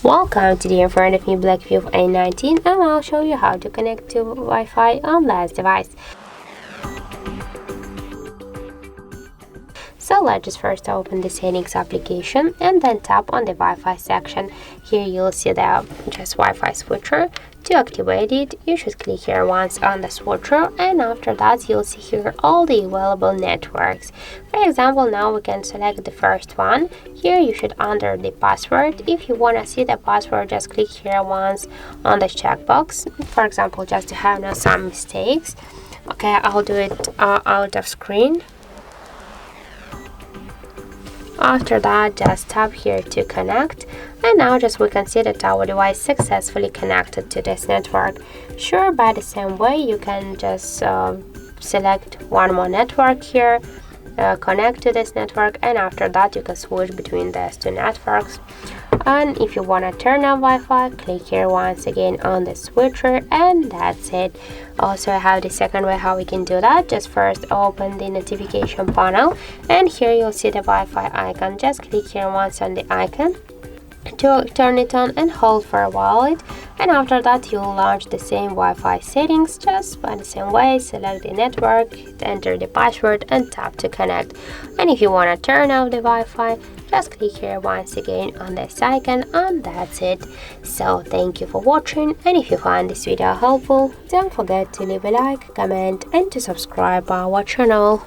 Welcome to the in front of me Blackview A90, and I'll show you how to connect to Wi-Fi on this device. So let's just first open the settings application and then tap on the Wi-Fi section. Here you'll see the Wi-Fi switcher. To activate it, you should click here once on the switcher, and after that you'll see here all the available networks. For example, now we can select the first one. Here you should enter the password. If you want to see the password, just click here once on the checkbox. For example, just to have some mistakes. Okay, I'll do it out of screen. After that, just tap here to connect, and now we can see that our device successfully connected to this network. Sure, by the same way you can just select one more network here, connect to this network, and after that you can switch between these two networks. And if you want to turn on Wi-Fi, click here once again on the switcher, and that's it. Also, I have the second way how we can do that. Just first open the notification panel, and here you'll see the Wi-Fi icon. Just click here once on the icon to turn it on and hold for a while, and after that you'll launch the same Wi-Fi settings. Just by the same way, select the network, enter the password, and tap to connect. And if you want to turn off the Wi-Fi, just click here once again on this icon, and that's it. So thank you for watching, and if you find this video helpful, don't forget to leave a like, comment, and to subscribe our channel.